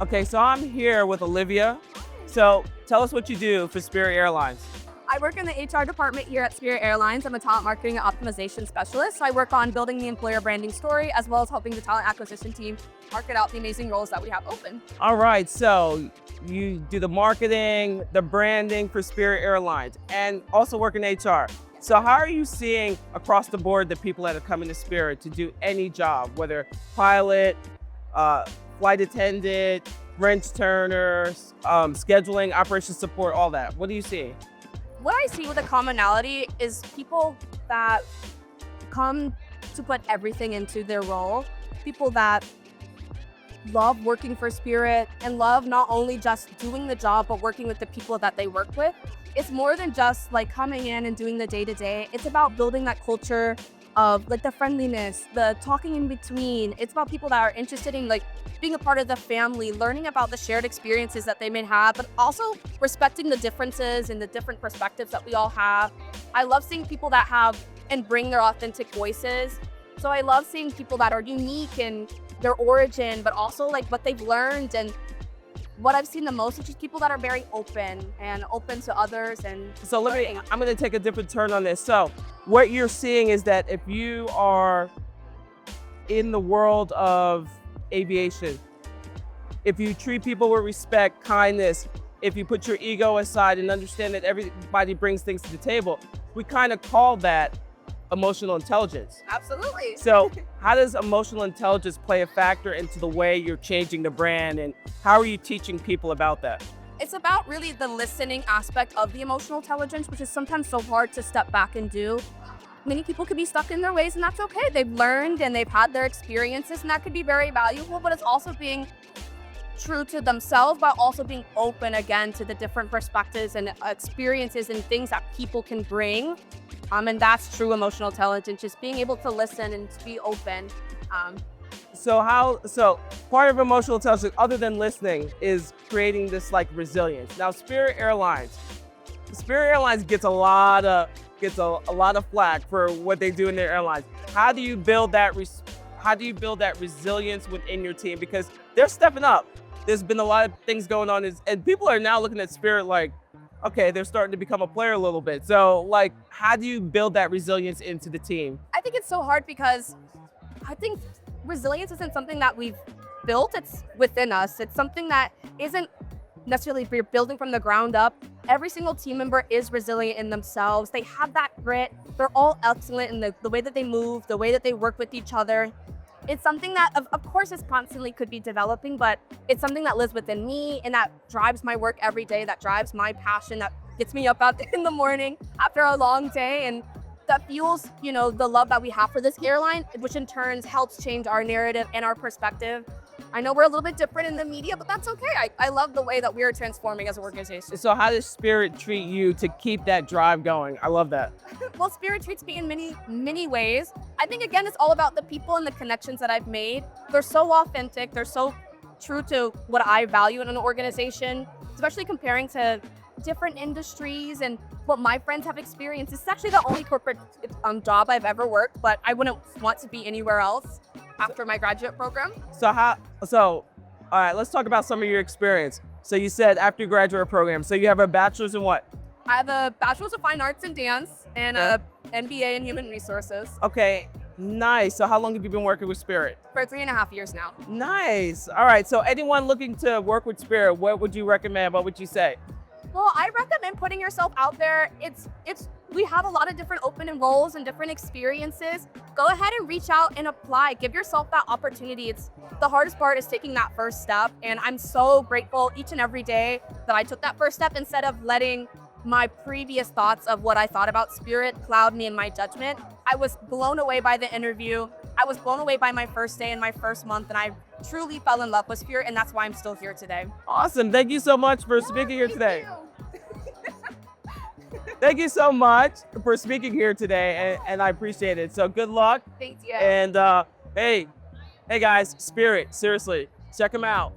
Okay, so I'm here with Olivia. So tell us what you do for Spirit Airlines. I work in the HR department here at Spirit Airlines. I'm a talent marketing and optimization specialist. So I work on building the employer branding story, as well as helping the talent acquisition team market out the amazing roles that we have open. All right, so you do the marketing, the branding for Spirit Airlines, and also work in HR. So how are you seeing across the board the people that are coming to Spirit to do any job, whether pilot, flight attendant, wrench turners, scheduling, operations support, all that? What do you see? What I see with a commonality is people that come to put everything into their role, people that love working for Spirit and love not only just doing the job, but working with the people that they work with. It's more than just like coming in and doing the day-to-day. It's about building that culture of like the friendliness, the talking in between. It's about people that are interested in like being a part of the family, learning about the shared experiences that they may have, but also respecting the differences and the different perspectives that we all have. I love seeing people that have and bring their authentic voices. So I love seeing people that are unique in their origin, but also like what they've learned. And what I've seen the most is just people that are very open to others. And So I'm gonna take a different turn on this. So what you're seeing is that if you are in the world of aviation, if you treat people with respect, kindness, if you put your ego aside and understand that everybody brings things to the table, we kind of call that emotional intelligence. Absolutely. So how does emotional intelligence play a factor into the way you're changing the brand, and how are you teaching people about that? It's about really the listening aspect of the emotional intelligence, which is sometimes so hard to step back and do. Many people could be stuck in their ways, and that's okay. They've learned and they've had their experiences, and that could be very valuable, but it's also being true to themselves, but also being open again to the different perspectives and experiences and things that people can bring. And that's true emotional intelligence, just being able to listen and to be open. So part of emotional intelligence, other than listening, is creating this like resilience. Now, Spirit Airlines gets a lot of flack for what they do in their airlines. How do you build that resilience within your team? Because they're stepping up. There's been a lot of things going on, and people are now looking at Spirit like, okay, they're starting to become a player a little bit. So like, how do you build that resilience into the team? I think it's so hard because I think resilience isn't something that we've built, it's within us. It's something that isn't necessarily if you're building from the ground up. Every single team member is resilient in themselves. They have that grit. They're all excellent in the way that they move, the way that they work with each other. It's something that, of course, is constantly could be developing, but it's something that lives within me and that drives my work every day, that drives my passion, that gets me up out in the morning after a long day, and that fuels, the love that we have for this airline, which in turn helps change our narrative and our perspective. I know we're a little bit different in the media, but that's okay. I love the way that we are transforming as an organization. So how does Spirit treat you to keep that drive going? I love that. Well, Spirit treats me in many, many ways. I think, again, it's all about the people and the connections that I've made. They're so authentic. They're so true to what I value in an organization, especially comparing to different industries and what my friends have experienced. It's actually the only corporate job I've ever worked, but I wouldn't want to be anywhere else after my graduate program. All right, let's talk about some of your experience. So you said after your graduate program, so you have a bachelor's in what? I have a bachelor's of fine arts in dance and a MBA in human resources. Okay, nice. So how long have you been working with Spirit? For 3.5 years now. Nice. All right, so anyone looking to work with Spirit, what would you recommend? What would you say? Well, I recommend putting yourself out there. We have a lot of different open roles and different experiences. Go ahead and reach out and apply. Give yourself that opportunity. The hardest part is taking that first step. And I'm so grateful each and every day that I took that first step instead of letting my previous thoughts of what I thought about Spirit cloud me in my judgment. I was blown away by the interview. I was blown away by my first day and my first month, and I truly fell in love with Spirit, and that's why I'm still here today. Awesome. Thank you so much for speaking here today. Thank you so much for speaking here today, and I appreciate it. So good luck. Thank you. And hey guys, Spirit, seriously, check them out.